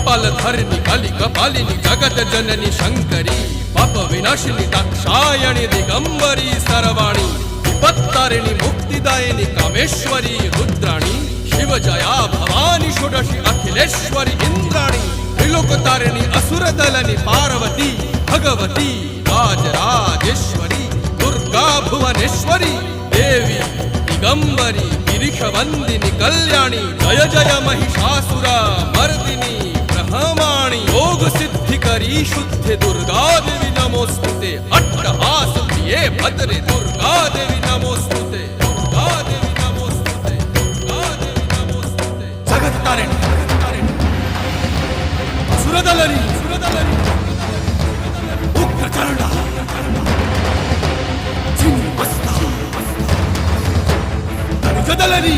कपालधरिणि कलि कपालिनि जगत जननी शंकरी पाप विनाशिनी दाक्षायणी दिगंबरी सर्वाणी विपत्तारिणी मुक्तिदायिनी कामेश्वरी रुद्राणी शिव जया भवानी षोडशी अखिलेश्वरी इंद्राणी त्रिलोकतारिणी असुरदलनि पार्वती भगवती राजराजेश्वरी दुर्गा भुवनेश्वरी देवी दिगंबरी गिरिशवंदिनी कल्याणी जय जय महिषासुर मर्दिनी ब्रह्माणी योग सिद्धिकरी शुद्धि दुर्गा देवी नमोस्तुते अट्टहास प्रिये भद्रे दुर्गा देवी नमोस्तुते दुर्गा देवी नमोस्तुते दुर्गा देवी नमोस्तुते जगत तारिणी सुरदलनी उग्रचरणा चिन्मस्ता जदलनी